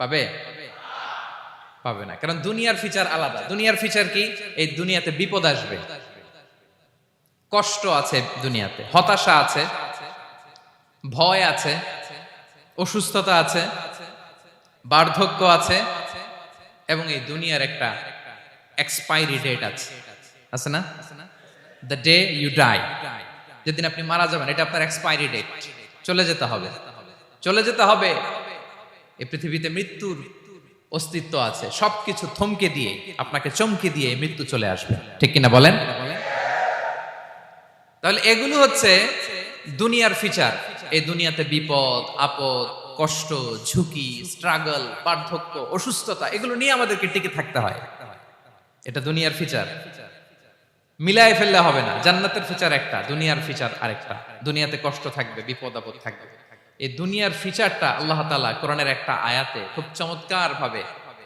পাবে? পাবে না, কারণ দুনিয়ার ফিচার আলাদা। দুনিয়ার ফিচার কি? এই দুনিয়াতে বিপদ আসবে, কষ্ট আছে, দুনিয়াতে হতাশা আছে, ভয় আছে, অসুস্থতা আছে, বার্ধক্য আছে, এবং এই দুনিয়ার একটা এক্সপায়ারি ডেট আছে, আছে না? দ্য ডে ইউ ডাই, যেদিন আপনি মারা যাবেন, এটা আপনার এক্সপায়ারি ডেট। চলে যেতে হবে, চলে যেতে হবে। এই পৃথিবীতে মৃত্যুর অস্তিত্ব আছে। সবকিছু থমকে দিয়ে, আপনাকে চমকে দিয়ে মৃত্যু চলে আসবে, ঠিক কিনা বলেন? তাহলে এগুলো হচ্ছে দুনিয়ার ফিচার। এই দুনিয়াতে বিপদ আপদ, কষ্ট, ঝুঁকি, স্ট্রাগল, বার্ধক্য, অসুস্থতা, এগুলো নিয়ে আমাদেরকে টিকে থাকতে হয়। এটা দুনিয়ার ফিচার, মিলায় ফেললে হবে না। জান্নাতের ফিচার একটা, দুনিয়ার ফিচার আরেকটা। দুনিয়াতে কষ্ট থাকবে, বিপদ আপদ থাকবে। এই দুনিয়ার ফিচারটা আল্লাহ তাআলা কোরআনের একটা আয়াতে খুব চমৎকার ভাবে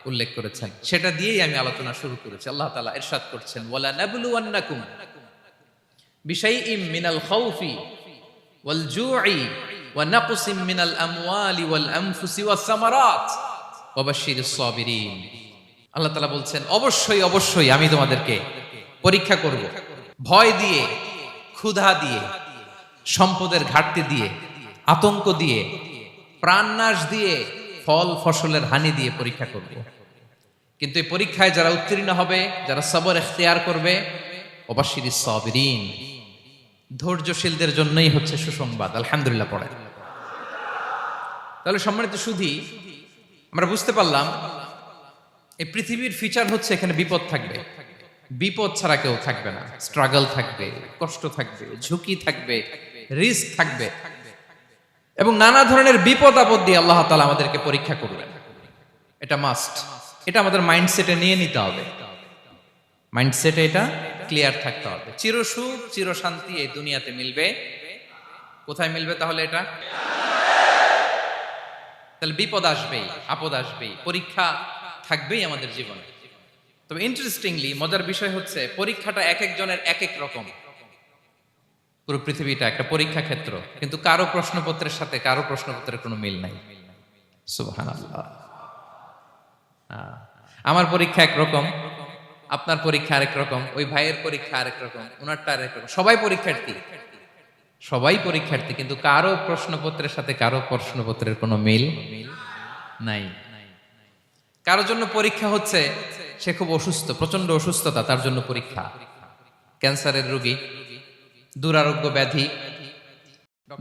উল্লেখ করেছেন। সেটা দিয়েই আমি আলোচনা শুরু করেছি। আল্লাহ তাআলা ইরশাদ করছেন, ওয়ালা নাবলুওয়ান্নাকুম বিশাইইম মিনাল খাউফি ওয়াল জুই ওয়া নাকসিম মিনাল আমওয়ালি ওয়াল আনফুসি ওয়াস সামারাত ওয়া বাশশিরিস সাবিরিন। আল্লাহ তাআলা বলছেন, অবশ্যই অবশ্যই আমি তোমাদেরকে পরীক্ষা করব, ভয় দিয়ে, ক্ষুধা দিয়ে, সম্পদের ঘাটতি দিয়ে, আতঙ্ক দিয়ে, প্রাণনাশ দিয়ে, ফল ফসলের হানি দিয়ে পরীক্ষা করব। কিন্তু এই পরীক্ষায় যারা উত্তীর্ণ হবে, যারা সবর ইখতিয়ার করবে, ওয়াবাশশিরিস সাবিরিন, ধৈর্যশীলদের জন্যই হচ্ছে সুসংবাদ। আলহামদুলিল্লাহ পড়ে। তাহলে সম্মানিত সুধী, আমরা বুঝতে পারলাম এই পৃথিবীর ফিচার হচ্ছে এখানে বিপদ থাকবে, বিপদ ছাড়া কেউ থাকবে না। স্ট্রাগল থাকবে, কষ্ট থাকবে, ঝুঁকি থাকবে, রিস্ক থাকবে, এবং নানা ধরনের বিপদ আপদ দিয়ে আল্লাহ তাআলা আমাদেরকে পরীক্ষা করবেন। এটা মাস্ট, এটা আমাদের মাইন্ডসেটে নিয়ে নিতে হবে। মাইন্ডসেটে এটা ক্লিয়ার থাকতে হবে। চিরসুখ চিরশান্তি এই দুনিয়াতে মিলবে, কোথায় মিলবে তাহলে? এটা তাহলে বিপদ আসবেই, আপদ আসবেই, পরীক্ষা থাকবেই আমাদের জীবনে। তবে ইন্টারেস্টিংলি মজার বিষয় হচ্ছে, পরীক্ষাটা এক একজনের এক এক রকম। পুরো পৃথিবীটা একটা পরীক্ষা ক্ষেত্র, কিন্তু কারো প্রশ্নপত্রের সাথে কারো প্রশ্নপত্রের কোনো মিল নাই। সুবহানাল্লাহ। আমার পরীক্ষা একরকম, আপনার পরীক্ষা আরেক রকম, ওই ভাইয়ের পরীক্ষা আরেক রকম, ওনারটা আরেক রকম। সবাই পরীক্ষার্থী, সবাই পরীক্ষার্থী, কিন্তু কারো প্রশ্নপত্রের সাথে কারো প্রশ্নপত্রের কোনো মিল নাই। কারো জন্য পরীক্ষা হচ্ছে সে খুব অসুস্থ, প্রচন্ড অসুস্থতা, তার জন্য পরীক্ষা। ক্যান্সারের রোগী, দুরারোগ্য ব্যাধি,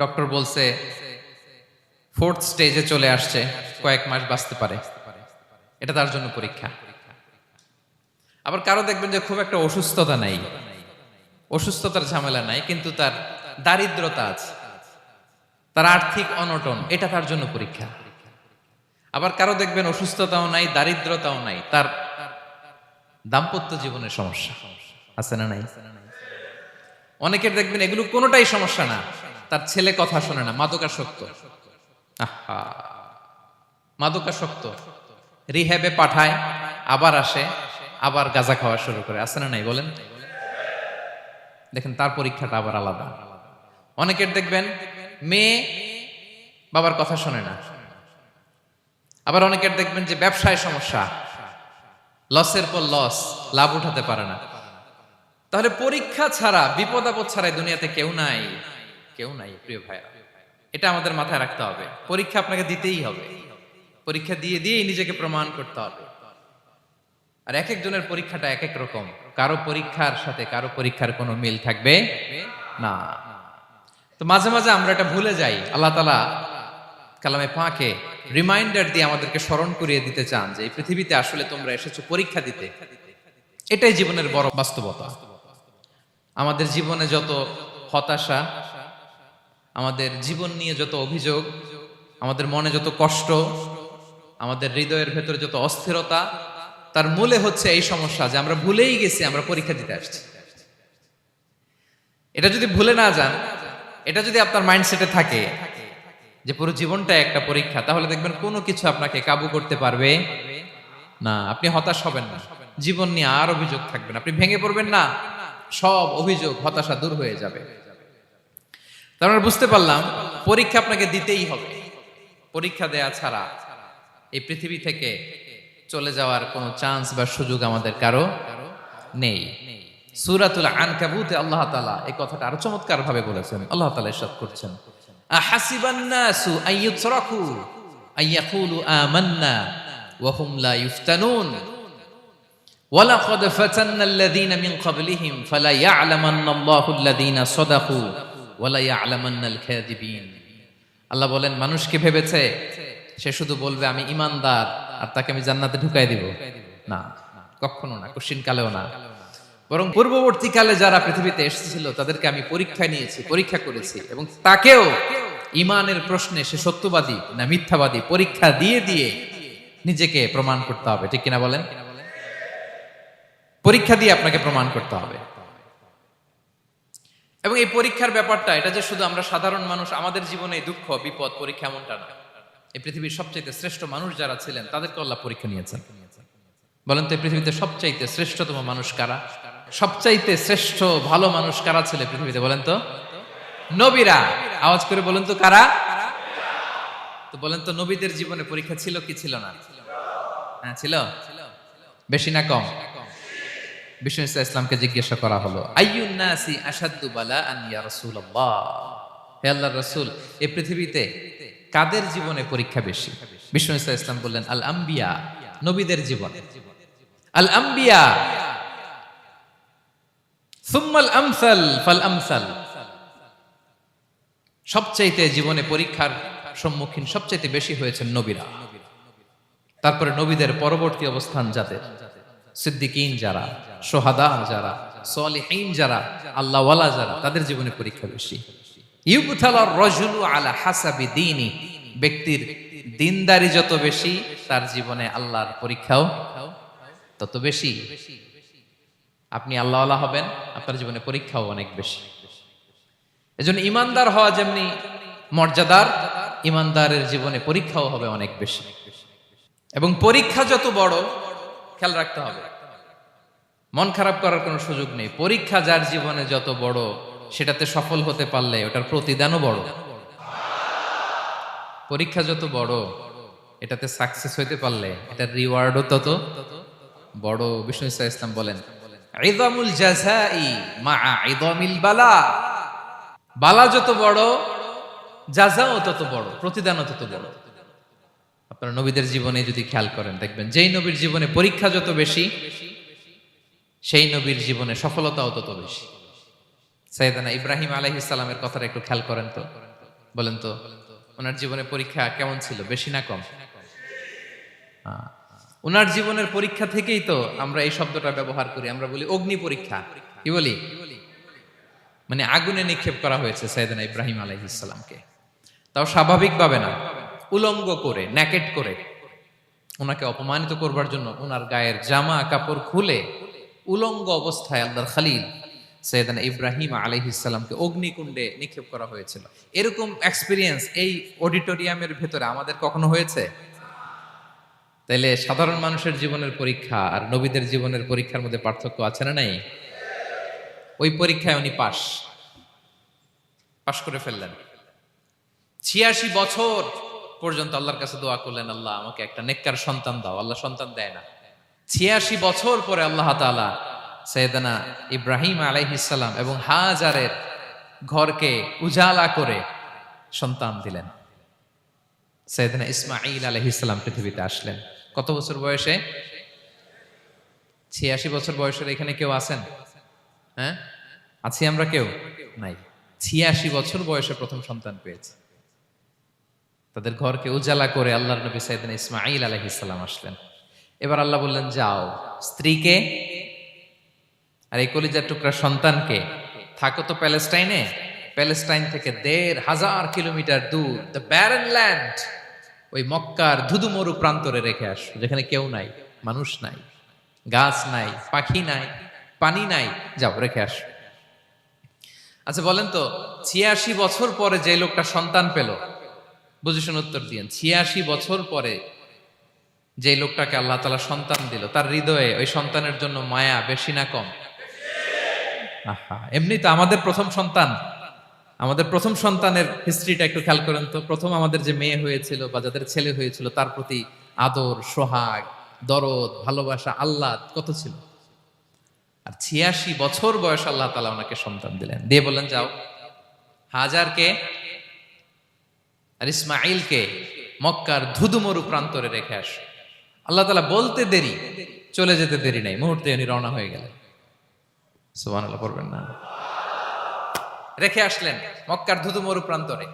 ডক্টর বলছে 4th স্টেজে চলে আসছে, কয়েক মাস বাঁচতে পারে, এটা তার জন্য পরীক্ষা। আবার কারো দেখবেন যে খুব একটা অসুস্থতা নাই, অসুস্থতার ঝামেলা নাই, কিন্তু তার দারিদ্রতা আছে, তার আর্থিক অনটন, এটা তার জন্য পরীক্ষা। আবার কারো দেখবেন অসুস্থতাও নাই, দারিদ্রতাও নাই, তার দাম্পত্য জীবনের সমস্যা আছে না নাই? অনেকের দেখবেন এগুলো কোনোটাই সমস্যা না, তার ছেলে কথা শোনে না, মাদকাসক্ত। আহা, মাদকাসক্ত, রিহ্যাবে পাঠায়, আবার আসে, আবার গাঁজা খাওয়া শুরু করে, আছে না নাই বলেন? দেখেন তার পরীক্ষাটা আবার আলাদা। অনেকের দেখবেন মেয়ে বাবার কথা শোনে না। আবার অনেকের দেখবেন যে ব্যবসায় সমস্যা, লসের পর লস, লাভ উঠাতে পারে না। তাহলে পরীক্ষা ছাড়া, বিপদ আপদ ছাড়া দুনিয়াতে কেউ নাই, কেউ নাই প্রিয় ভাইরা। এটা আমাদের মাথায় রাখতে হবে। পরীক্ষা আপনাকে দিতেই হবে, পরীক্ষা দিয়ে দিয়েই নিজেকে প্রমাণ করতে হবে। আর এক একজনের পরীক্ষাটা এক এক রকম, কারো পরীক্ষার সাথে কারো পরীক্ষার কোনো মিল থাকবে না। তো মাঝে মাঝে আমরা এটা ভুলে যাই। আল্লাহ তাআলা কালামে পাকে রিমাইন্ডার দিয়ে আমাদেরকে স্মরণ করিয়ে দিতে চান যে এই পৃথিবীতে আসলে তোমরা এসেছো পরীক্ষা দিতে। এটাই জীবনের বড় বাস্তবতা। আমাদের জীবনে যত হতাশা, আমাদের জীবন নিয়ে যত অভিযোগ, আমাদের মনে যত কষ্ট, আমাদের হৃদয়ের ভেতরে যত অস্থিরতা, তার মূলে হচ্ছে এই সমস্যা যে আমরা ভুলেই গেছি আমরা পরীক্ষা দিতে আসছি। এটা যদি ভুলে না যান, এটা যদি আপনার মাইন্ডসেটে থাকে যে পুরো জীবনটা একটা পরীক্ষা, তাহলে দেখবেন কোনো কিছু আপনাকে কাবু করতে পারবে না। আপনি হতাশ হবেন না, জীবন নিয়ে আর অভিযোগ থাকবে না, আপনি ভেঙে পড়বেন না, সব অভিযোগ হতাশা দূর হয়ে যাবে। তার মানে বুঝতে পারলাম পরীক্ষা আপনাকে দিতেই হবে। পরীক্ষা দেয়া ছাড়া এই পৃথিবী থেকে চলে যাওয়ার কোনো চান্স বা সুযোগ আমাদের কারো নেই। সূরাতুল আনকাবুতে আল্লাহ তাআলা এই কথাটা আরো চমৎকার ভাবে বলেছেন। আল্লাহ তাআলা ইরশাদ করছেন, আহাসিবান নাসু আইয়ুতরাকু আইয়াকুলু আমান্না ওয়া হুম লা ইফতানুন ওয়ালাকাদ ফাতান্নাল্লাযীনা মিন ক্বাবলিহিম ফালা ইয়া'লামান্নাল্লাহু আল্লাযীনা সাদাকু ওয়া লা ইয়া'লামান্নাল কাযিবিন। আল্লাহ বলেন, মানুষ কি ভেবেছে সে শুধু বলবে আমি ঈমানদার আর তাকে আমি জান্নাতে ঢুকাই দিব? না, কখনো না, কোশ্চিন কালেও না। বরং পূর্ববর্তীকালে যারা পৃথিবীতে এসেছিল তাদেরকে আমি পরীক্ষা নিয়েছি, পরীক্ষা করেছি, এবং তাকেও ঈমানের প্রশ্নে সে সত্যবাদী না মিথ্যাবাদী পরীক্ষা দিয়ে দিয়ে নিজেকে প্রমাণ করতে হবে। ঠিক কিনা বলেন? পরীক্ষা দিয়ে আপনাকে প্রমাণ করতে হবে। এবং এই পরীক্ষার ব্যাপারটা, এটা যে শুধু আমরা সাধারণ মানুষ আমাদের জীবনে দুঃখ বিপদ পরীক্ষা এমনটা না। এই পৃথিবীর সবচাইতে শ্রেষ্ঠ মানুষ যারা ছিলেন তাদেরকে আল্লাহ পরীক্ষা নিয়েছেন। বলেন তো এই পৃথিবীতে সবচাইতে শ্রেষ্ঠতম মানুষ কারা? সবচাইতে শ্রেষ্ঠ ভালো মানুষ কারা ছিল পৃথিবীতে? বলেন তো নবীরা। আওয়াজ করে বলেন তো কারা? তো বলেন তো নবীদের জীবনে পরীক্ষা ছিল কি ছিল না? হ্যাঁ ছিল। বেশি না কম? বিষ্ণু ইসলামকে জিজ্ঞাসা করা হলো, আইয়ুন নাসি আশাদ্দু বালাআন ইয়া রাসূলুল্লাহ, হে আল্লাহর রাসূল এই পৃথিবীতে কাদের জীবনে পরীক্ষা বেশি? বিষ্ণু ইসলাম বললেন, আল আম্বিয়া, নবীদের জীবন। আল আম্বিয়া সুম্মাল আমসাল ফাল আমসাল, সবচাইতে জীবনে পরীক্ষার সম্মুখীন সবচাইতে বেশি হয়েছেন নবীরা। তারপরে নবীদের পরবর্তী অবস্থান যাদের, সিদ্দিকিন যারা, সোহাদা যারা, সলিহিন যারা, আল্লাহওয়ালা যারা, তাদের জীবনে পরীক্ষা বেশি। ইউবতালার রাজুলু আলা হাসাবি দীনি, ব্যক্তির দিনদারি যত বেশি তার জীবনে আল্লাহর পরীক্ষাও তত বেশি। আপনি আল্লাহওয়ালা হবেন, আপনার জীবনে পরীক্ষাও অনেক বেশি। এজন্য ইমানদার হওয়া যেমনি মর্যাদার, ইমানদারের জীবনে পরীক্ষাও হবে অনেক বেশি। এবং পরীক্ষা যত বড়, খেয়াল রাখতে হবে, মন খারাপ করার কোনো সুযোগ নেই। পরীক্ষা যার জীবনে যত বড়, সেটাতে সফল হতে পারলে ওটার প্রতিদানও বড়। পরীক্ষা যত বড়, এটাতে সাকসেস হইতে পারলে এটার রিওয়ার্ডও তত বড়। বিষ্ণু ইসলাম বলেন, ইযামুল জাযাই মাআ ইযামিল বালা, বালা যত বড় জাযাও তত বড়, প্রতিদানও তত বড়। আপনারা নবীদের জীবনে যদি খেয়াল করেন দেখবেন, যেই নবীর জীবনে পরীক্ষা যত বেশি সেই নবীর জীবনে সফলতাও তত বেশি। সাইয়েদনা ইব্রাহিম আলাইহিস সালামের কথাটা একটু খেয়াল করেন তো, বলেন তো ওনার জীবনে পরীক্ষা কেমন ছিল? বেশি না কম? ওনার জীবনের পরীক্ষা থেকেই তো আমরা এই শব্দটা ব্যবহার করি। আমরা বলি অগ্নি পরীক্ষা। কি বলি? মানে আগুনে নিক্ষেপ করা হয়েছে সাইয়েদনা ইব্রাহিম আলাইহিস সালামকে। তাও স্বাভাবিকভাবে না, উলঙ্গ করে, ন্যাকেট করে ওনাকে অপমানিত করবার জন্য ওনার গায়ের জামা কাপড় খুলে উলঙ্গ অবস্থায় আল্লাহর খলিল সাইয়েদনা ইব্রাহিম আলাইহিস সালামকে অগ্নিকুণ্ডে নিক্ষেপ করা হয়েছিল। এরকম এক্সপেরিয়েন্স এই অডিটোরিয়ামের ভেতরে আমাদের কখনো হয়েছে? তাইলে সাধারণ মানুষের জীবনের পরীক্ষা আর নবীদের জীবনের পরীক্ষার মধ্যে পার্থক্য আছে না নাই? ওই পরীক্ষায় উনি পাশ করে ফেললেন। ৮৬ বছর পর্যন্ত আল্লাহর কাছে দোয়া করলেন, আল্লাহ আমাকে একটা নেককার সন্তান দাও। আল্লাহ সন্তান দেয় না। ৮৬ বছর পরে আল্লাহ তাআলা সাইয়েদনা ইব্রাহিম আলাইহিস সালাম এবং হাজারের ঘরকে উজালা করে সন্তান দিলেন। সাইয়েদনা ইসমাঈল আলাইহিস সালাম পৃথিবীতে আসলেন কত বছর বয়সে? ৮৬ বছর বয়সের এখানে কেউ আছেন? হ্যাঁ, আছি আমরা? কেউ নাই। ৮৬ বছর বয়সে প্রথম সন্তান পেয়েছে। তাদের ঘরকে উজালা করে আল্লাহর নবী সাইয়েদনা ইসমাঈল আলাইহিস সালাম আসলেন। এবার আল্লাহ বললেন, যাও স্ত্রীকে আর এই কলিজার টুকরা সন্তানকে, থাকো তো প্যালেস্টাইনে, প্যালেস্টাইন থেকে ১৫০০ কিলোমিটার দূর, দ্য ব্যারেন ল্যান্ড, ওই মক্কার ধুধুমরু প্রান্তরে রেখে আসো, যেখানে কেউ নাই, মানুষ নাই, গাছ নাই, পাখি নাই, পানি নাই, যাও রেখে আসো। আচ্ছা বলেন তো, ৮৬ বছর পরে যে লোকটা সন্তান পেল, বুঝে শুনে উত্তর দিয়েন, ৮৬ বছর পরে যে লোকটাকে আল্লাহ তাআলা সন্তান দিল, তার হৃদয়ে ওই সন্তানের জন্য মায়া বেশি না কম? এমনি তো আমাদের প্রথম সন্তানের হিস্ট্রিটা একটু খেয়াল করেন তো। প্রথম আমাদের যে মেয়ে হয়েছিল বা যাদের ছেলে হয়েছিল, তার প্রতি আদর, সোহাগ, দরদ, ভালোবাসা, আল্লাহ কত ছিল। আর ৮৬ বছর বয়স আল্লাহ তাআলা ওনাকে সন্তান দিলেন, দিয়ে বললেন যাও হাজারকে আর ইসমাইলকে মক্কার ধুধুমরু প্রান্তরে রেখে আস। আল্লাহ তাআলা বলতে দেরি, চলে যেতে দেরি নাই, মুহূর্তে উনি রওনা হয়ে গেলেন। সুবহানাল্লাহ পড়বেন না? রেখে আসলেন মক্কার ধুধুমরু প্রান্তরে।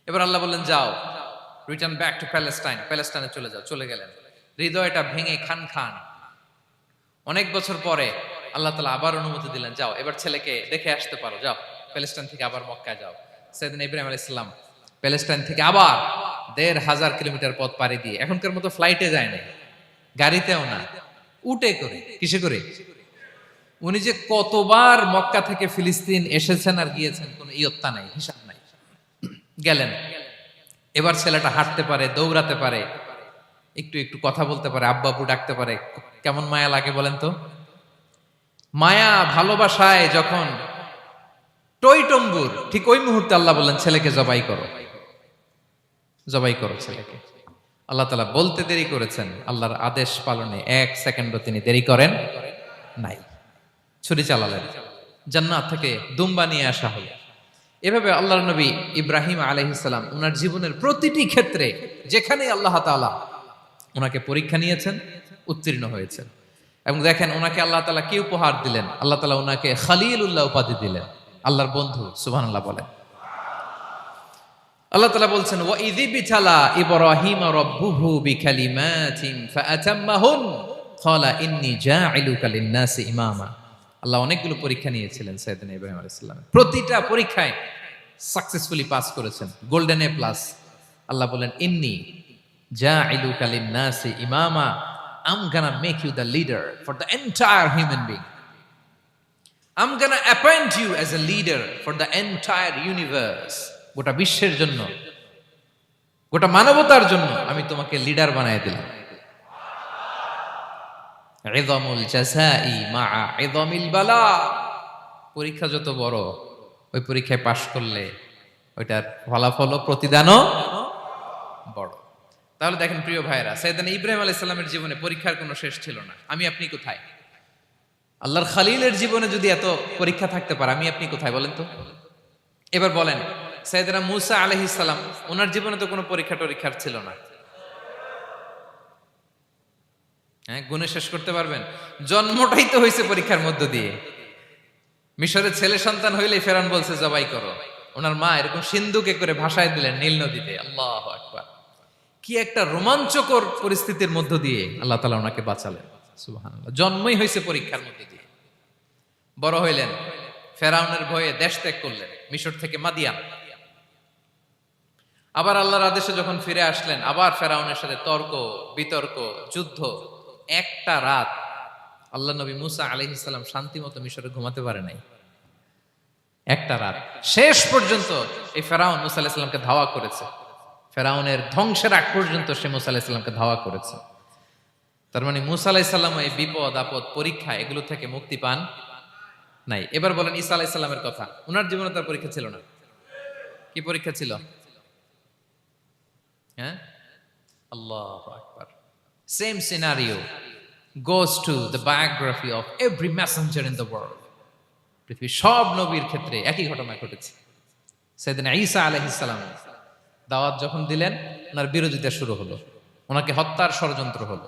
এবার আল্লাহ বললেন যাও, রিটার্ন ব্যাক টু প্যালেস্টাইন, প্যালেস্টাইনে চলে যাও। চলে গেলেন, হৃদয়টা ভেঙে খান খান। অনেক বছর পরে আল্লাহ তাআলা আবার অনুমতি দিলেন, যাও এবার ছেলেকে দেখে আসতে পারো, যাও প্যালেস্টাইন থেকে আবার মক্কায় যাও। সাইয়েদনা ইব্রাহিম আলাইহিস সালাম প্যালেস্টাইন থেকে আবার ১,৫০০ কিলোমিটার পথ পাড়ি দিয়ে, এখনকার মতো ফ্লাইটে যায় না, গাড়িতেও না, উটে করে। কিসে করে? উনি যে কতবার মক্কা থেকে ফিলিস্তিন এসেছেন আর গিয়েছেন কোনো ইয়ত্তা নাই, হিসাব নাই। গেলেন, এবার ছেলেটা হাঁটতে পারে, দৌড়াতে পারে, একটু একটু কথা বলতে পারে, আব্বু আব্বু ডাকতে পারে। কেমন মায়া লাগে বলেন তো? মায়া ভালোবাসায় যখন টইটম্বুর, ঠিক ওই মুহূর্তে আল্লাহ বললেন ছেলেকে জবাই করো, জবাই করো ছেলেকে। আল্লাহ তাআলা বলতে দেরি করেছেন, আল্লাহর আদেশ পালনে ১ সেকেন্ডও তিনি দেরি করেন নাই। ছুরি চালালেন, জান্নাত থেকে দুম্বা নিয়ে আসা হলো। এভাবে আল্লাহর নবী ইব্রাহিম আলাইহিস সালাম ওনার জীবনের প্রতিটি ক্ষেত্রে যেখানে আল্লাহ তাআলা ওনাকে পরীক্ষা নিয়েছেন, উত্তীর্ণ হয়েছেন। এবং দেখেন ওনাকে আল্লাহ তাআলা কি উপহার দিলেন, আল্লাহ তাআলা ওনাকে খলিলুল্লাহ উপাধি দিলেন, আল্লাহর বন্ধু। সুবহানাল্লাহ বলেন। আল্লাহ তাআলা বলছেন ওয়া ইযি বিতালা ইব্রাহিম রাব্বুহু বিকালিমাতিন ফাআতাম্মাহুন ক্বালা ইন্নী জাঈলুকা লিন-নাসি ইমামা। আল্লাহ অনেকগুলো পরীক্ষা নিয়েছিলেন সাইয়েদনা ইব্রাহিম আলাইহিস সালাম, প্রতিটা পরীক্ষায় সাকসেসফুলি পাস করেছেন, গোল্ডেন এ প্লাস। আল্লাহ বলেন ইন্নী জাঈলুকা লিন-নাসি ইমামা, I'm gonna make you the leader for the entire human being. I'm gonna appoint you as a leader for the entire universe. গোটা বিশ্বের জন্য, গোটা মানবতার জন্য আমি তোমাকে লিডার বানায় দিলাম। ইযামুল জাযাই মা'a ইযামিল বালা। পরীক্ষা যত বড়, ওই পরীক্ষায় পাশ করলে ওইটার ফলাফল ও প্রতিদানও বড়। তাহলে দেখেন প্রিয় ভাইরা, সাইয়েদনা ইব্রাহিম আলাইহিস সালামের জীবনে পরীক্ষার কোনো শেষ ছিল না। আমি আপনি কোথায়? আল্লাহর খলিলের জীবনে যদি এত পরীক্ষা থাকতে পারে, আমি আপনি কোথায় বলেন তো? এবার বলেন সাইয়েদনা মূসা আলাইহিস সালাম, ওনার জীবনে তো কোনো পরীক্ষার ছিল না। হ্যাঁ, গুণে শেষ করতে পারবেন? জন্মটাই তো হয়েছে পরীক্ষার মধ্য দিয়ে। মিশরের ছেলে সন্তান হইলেই ফেরাউন বলছে জবাই করো। ওনার মা এরকম সিন্ধুকে করে ভাসায় দিলেন নীল নদীতে। আল্লাহু আকবার! কি একটা রোমাঞ্চকর পরিস্থিতির মধ্য দিয়ে আল্লাহ তাআলা ওনাকে বাঁচালেন। সুবহানাল্লাহ। জন্মই হয়েছে পরীক্ষার মধ্যে দিয়ে। বড় হইলেন, ফেরাউনের ভয়ে দেশ ত্যাগ করলেন, মিশর থেকে মাদিয়ান। আবার আল্লাহর আদেশে যখন ফিরে আসলেন, আবার ফেরাউনের সাথে তর্ক বিতর্ক, যুদ্ধ। একটা রাত আল্লাহ নবী মূসা আলাইহিস সালাম শান্তি মতো মিশরে ঘুমাতে পারে নাই। একটা রাত। শেষ পর্যন্ত এই ফেরাউন মূসা আলাইহিস সালামকে ধাওয়া করেছে। ফেরাউনের ধ্বংসের আগ পর্যন্ত সে মূসা আলাইহিস সালামকে ধাওয়া করেছে। তার মানে মূসা আলাইহিস সালাম এই বিপদ আপদ পরীক্ষা এগুলো থেকে মুক্তি পান নাই। এবার বলেন ঈসা আলাইহিস সালামের কথা। ওনার জীবনে তার পরীক্ষা ছিল না। কি পরীক্ষা ছিল? হ্যাঁ, আল্লাহু আকবার। Same scenario goes to the biography of every messenger in the world. পৃথিবীর সব নবীর ক্ষেত্রে একই ঘটনা ঘটেছে। সাইয়েদনা ঈসা আলাইহিস সালাম দাওয়াত যখন দিলেন, ওনার বিরোধিতা শুরু হলো, ওনাকে হত্যার ষড়যন্ত্র হলো।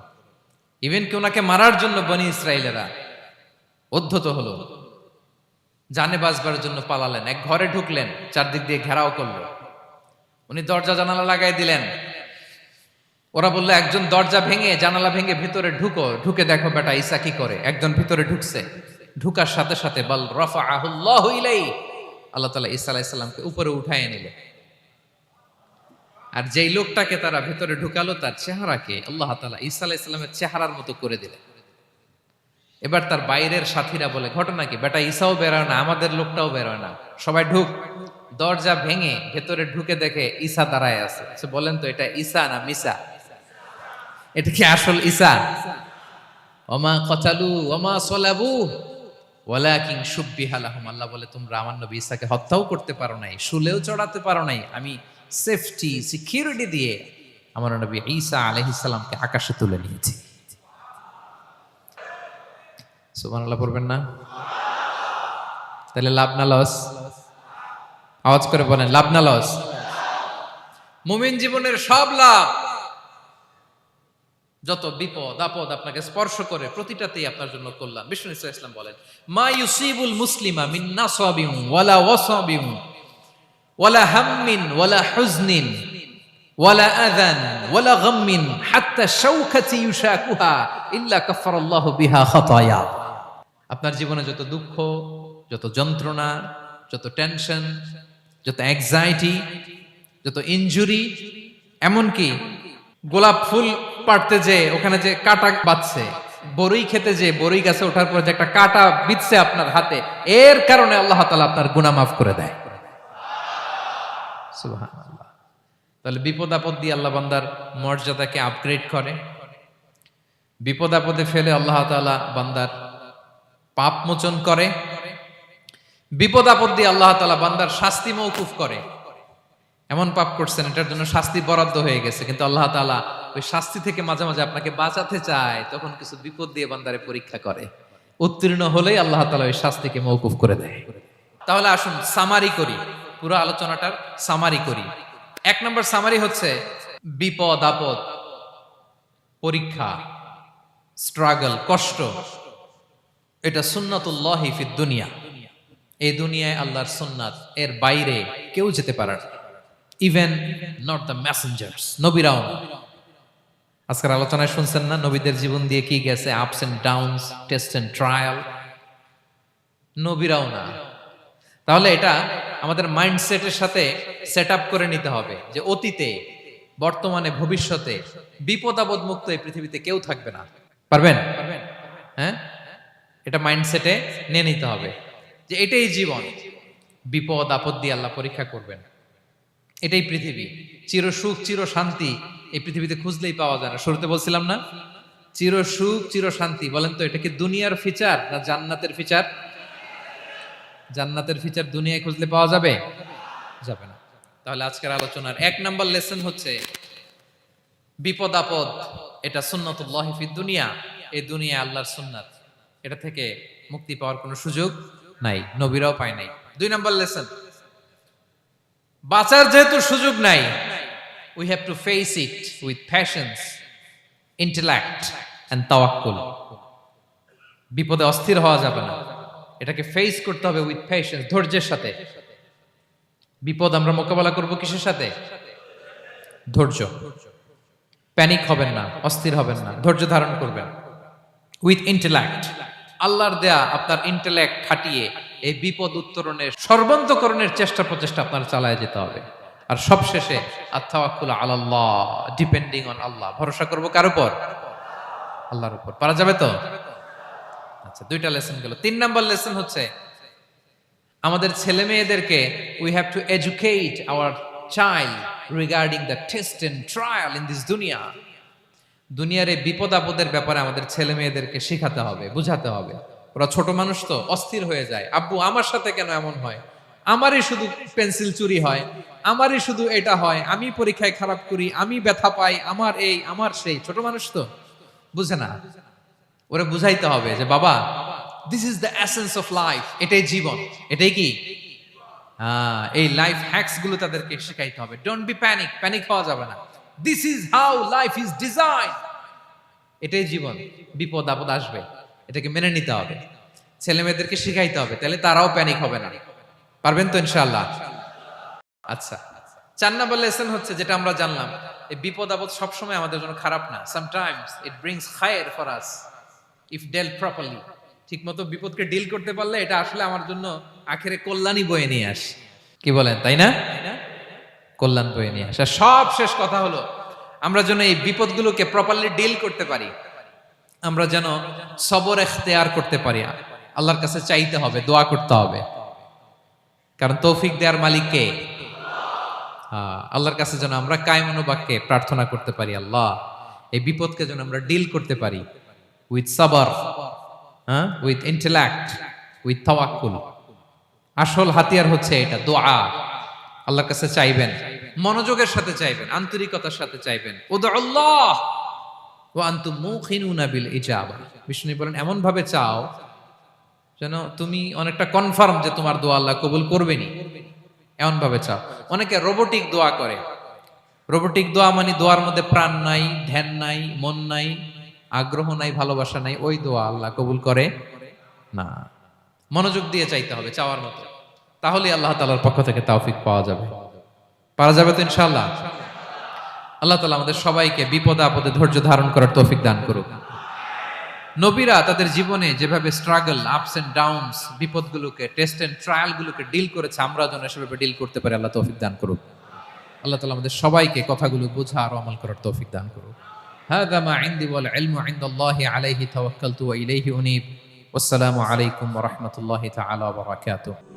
ইভেন কি ওনাকে মারার জন্য বনি ইসরাইলেরা উদ্ধত হলো, জানে বাঁচবার জন্য পালালেন। এক ঘরে ঢুকলেন, চারদিক দিয়ে ঘেরাও করলো। উনি দরজা জানালা লাগাই দিলেন। ওরা বললো একজন দরজা ভেঙে জানালা ভেঙে ভিতরে ঢুকো, ঢুকে দেখো বেটা ঈসা কি করে। একজন ভিতরে ঢুকছে, ঢুকার সাথে সাথে বল রাফাআহুল্লাহু ইলাইহি, আল্লাহ তাআলা ঈসা আলাইহিস সালামকে উপরে উঠায় নিলেন। আর যেই লোকটাকে তারা ভিতরে ঢুকালো, তার চেহারাকে আল্লাহ তাআলা ঈসা আলাইহিস সালামের চেহারার মতো করে দিলেন। এবার তার বাইরের সাথীরা বলে ঘটনা কি, বেটা ঈসাও বেরোয় না, আমাদের লোকটাও বেরোয় না, সবাই ঢুক। দরজা ভেঙে ভেতরে ঢুকে দেখে ঈসা দাঁড়ায় আছে। বলেন তো এটা ঈসা না মিসা? এটা কি আসল ঈসা? ওমা কতালু ওমা সলাবু ওয়ালাকিন শুব্বিহা লাহুম। আল্লাহ বলে তোমরা আমার নবী ঈসাকে হত্যাও করতে পারো নাই, শুলেও চড়াতে পারো নাই, আমি সেফটি সিকিউরিটি দিয়ে আমার নবী ঈসা আলাইহিস সালামকে আকাশে তুলে নিয়েছি। সুবহানাল্লাহ পড়বেন না? তাহলে লাভ না লস? আওয়াজ করে বলেন, লাভ না লস? মুমিন জীবনের সব লাভ। যত বিপদ আপদ আপনাকে স্পর্শ করে প্রতিটাতেই আপনার জন্য কল্যাণ। বিষ্ণু ইসলাম বলেন, মা ইউসিবুল মুসলিমা মিন নাসাবিন ওয়ালা ওয়াসাবিন ওয়ালা হাম্মিন ওয়ালা হুজনিন ওয়ালা আযান ওয়ালা গাম্মিন হাত্তা শাওকাতি ইউশাকুহা ইল্লা কাফারাল্লাহু বিহা খাতায়া। আপনার জীবনে যত দুঃখ, যত যন্ত্রণা, যত টেনশন, যত অ্যাংজাইটি, যত ইনজুরি, এমনকি গোলাপ ফুল পাড়তে যে ওখানে যে কাটা বাঁধছে, বড়ই খেতে যে বড়ই গাছে ওঠার পর যে একটা কাটা বিঁধছে আপনার হাতে, এর কারণে আল্লাহ তাআলা আপনার গুনাহ মাফ করে দেয়। সুবহানাল্লাহ। তাহলে বিপদ আপদ দিয়ে আল্লাহ বান্দার মর্যাদাকে আপগ্রেড করে। বিপদ আপদে ফেলে আল্লাহ তাআলা বান্দার পাপ মোচন করে। বিপদ আপদ দিয়ে আল্লাহ তাআলা বান্দার শাস্তি মওকুফ করে। এমন পাপ করছেন এটার জন্য শাস্তি বরাদ্দ হয়ে গেছে, কিন্তু আল্লাহ তাআলা ওই শাস্তি থেকে মাঝে মাঝে আপনাকে বাঁচাতে চায়, তখন কিছু বিপদ দিয়ে বান্দারে পরীক্ষা করে। উত্তীর্ণ হলেই আল্লাহ তাআলা ওই শাস্তিকে মওকুফ করে দেয়। তাহলে আসুন সামারি করি, পুরো আলোচনাটার সামারি করি। 1 নম্বর সামারি হচ্ছে বিপদ আপদ, পরীক্ষা, স্ট্রাগল, কষ্ট, এটা সুন্নাতুল্লাহি ফিদ দুনিয়া। এই দুনিয়ায় আল্লাহর সুন্নাত, এর বাইরে কেউ যেতে পারে না, ইভেন নট দ্য মেসেঞ্জার্স, নবীরাও না। আজকের আলোচনায় শুনছেন না নবীদের জীবন দিয়ে কি গেছে, ups and downs, test and trial, নবীরাও না। তাহলে এটা আমাদের মাইন্ডসেটের সাথে সেট আপ করে নিতে হবে যে অতীতে, বর্তমানে, ভবিষ্যতে বিপদ আপদ মুক্ত এই পৃথিবীতে কেউ থাকবে না। পারবেন? হ্যাঁ, এটা মাইন্ডসেটে নিয়ে নিতে হবে যে এটাই জীবন, বিপদ আপদ দিয়ে আল্লাহ পরীক্ষা করবেন। এটাই পৃথিবী, চির সুখ চির শান্তি এই পৃথিবীতে খুঁজলেই পাওয়া যায় না। শুরুতে বলছিলাম না, চির সুখ চির শান্তি। বলেন তো এটা কি দুনিয়ার ফিচার না জান্নাতের ফিচার? জান্নাতের ফিচার দুনিয়ায় খুঁজলে পাওয়া যাবে? যাবে না। তাহলে আজকের আলোচনার 1 নম্বর লেসন হচ্ছে বিপদ আপদ এটা সুন্নাতুল্লাহি ফিদ দুনিয়া। এই দুনিয়া আল্লাহর সুন্নাত, এটা থেকে মুক্তি পাওয়ার কোনো সুযোগ নাই, নবীরাও পায় নাই। 2 নম্বর লেসন, বাঁচার যেহেতু সুযোগ নাই, we have to face it with patience, intellect and tawakkul. বিপদে অস্থির হওয়া যাবে না, এটাকে ফেস করতে হবে উইথ পেশেন্স, ধৈর্যের সাথে। বিপদ আমরা মোকাবেলা করব কিসের সাথে? ধৈর্য। প্যানিক হবেন না, অস্থির হবেন না, ধৈর্য ধারণ করবেন। উইথ ইন্টেলেক্ট, আল্লাহর দেয়া আপনার ইন্টেলেক্ট খাটিয়ে এই বিপদ উত্তরণের সর্বান্তকরণের চেষ্টা প্রচেষ্টা আপনার চালায় যেতে হবে। আর সবশেষে আত-তাওয়াক্কুল আলাল্লাহ, ডিপেন্ডিং অন আল্লাহ, ভরসা করব কার উপর? আল্লাহর উপর। পারা যাবে তো? আচ্ছা, 2টা লেসন গেল। 3 নম্বর লেসন হচ্ছে আমাদের ছেলে মেয়েদেরকে we have to educate our child regarding the test and trial in this দুনিয়া। দুনিয়ার এই বিপদ আপদের ব্যাপারে আমাদের ছেলে মেয়েদেরকে শেখাতে হবে, বুঝাতে হবে। ওরা ছোট মানুষ তো, অস্থির হয়ে যায়। আব্বু আমার সাথে কেন এমন হয়? আমারই শুধু পেন্সিল চুরি হয়, আমারই শুধু এটা হয়, আমি পরীক্ষায় খারাপ করি, আমি ব্যথা পাই, আমার এই আমার সেই। ছোট মানুষ তো বুঝে না। ওরা বুঝাইতে হবে যে বাবা, this is the essence of life, এটাই জীবন, এটাই কি এই লাইফ হ্যাকস গুলো তাদেরকে শেখাইতে হবে। ডোন্ট বি প্যানিক, প্যানিক হওয়া যাবে না। This is how life is design, এটাই জীবন, বিপদ আপদ আসবে, এটাকে মেনে নিতে হবে। ছেলে মেয়েদেরকে শিখাইতে হবে, তাহলে তারাও প্যানিক হবে না। পারবেন তো ইনশাআল্লাহ? আচ্ছা, 4 নম্বর লেসন হচ্ছে যেটা আমরা জানলাম, এই বিপদ আপদ সবসময় আমাদের জন্য খারাপ না। সামটাইমস ইট ব্রিংস খায়ের for us if dealt properly. ঠিক মতো বিপদকে ডিল করতে পারলে এটা আসলে আমার জন্য আখেরে কল্যাণই বয়ে নিয়ে আসে। কি বলেন, তাই না? কল্যাণ বয়ে নিয়ে আসে। সব শেষ কথা হলো আমরা যেন এই বিপদগুলোকে প্রপারলি ডিল করতে পারি, আমরা যেন সবর ইখতিয়ার করতে পারি। আল্লাহর কাছে চাইতে হবে, দোয়া করতে হবে, কারণ তৌফিক দেওয়ার মালিক কে? আল্লাহর কাছে যেন আমরা কায়মনোবাক্যে প্রার্থনা করতে পারি, আল্লাহ এই বিপদকে যেন আমরা ডিল করতে পারি উইথ সাবর, উইথ ইন্টেলেক্ট, উইথ তাওয়াক্কুল। আসল হাতিয়ার হচ্ছে এটা, দোয়া। আল্লাহর কাছে চাইবেন, মনোযোগের সাথে চাইবেন, আন্তরিকতার সাথে চাইবেন। উদউল্লাহ ওয়া আনতুম মুখিনুনা বিল ইজাবা। বিষ্ণু বলেন এমন ভাবে চাও যেন তুমি অনেকটা কনফার্ম যে তোমার দোয়া আল্লাহ কবুল করবেনই, এমন ভাবে চাও। অনেকে রোবোটিক দোয়া করে। রোবোটিক দোয়া মানে দোয়ার মধ্যে প্রাণ নাই, ধ্যান নাই, মন নাই, আগ্রহ নাই, ভালোবাসা নাই, ওই দোয়া আল্লাহ কবুল করে না। মনোযোগ দিয়ে চাইতে হবে চাওয়ার মতো, তাহলে আল্লাহ তাআলার পক্ষ থেকে তৌফিক পাওয়া যাবে। পারা যাবে তো ইনশাআল্লাহ। আল্লাহ তাআলা আমাদের সবাইকে বিপদে আপদে ধৈর্য ধারণ করার তৌফিক দান করুক। নবীরা তাদের জীবনে যেভাবে স্ট্রাগল, আপস এন্ড ডাউনস, বিপদগুলোকে, টেস্ট এন্ড ট্রায়ালগুলোকে ডিল করেছে, আমরা যেন সেভাবে ডিল করতে পারি। আল্লাহ তৌফিক দান করুক। আল্লাহ তাআলা আমাদের সবাইকে কথাগুলো বোঝা আর আমল করার তৌফিক দান করুক। হাযা মা ইনদি ওয়াল ইলমু ইনদাল্লাহি আলাইহি তাওয়াক্কালতু ওয়া ইলাইহি উনীব। ওয়াসসালামু আলাইকুম ওয়া রাহমাতুল্লাহি তাআলা ওয়া বারাকাতুহু।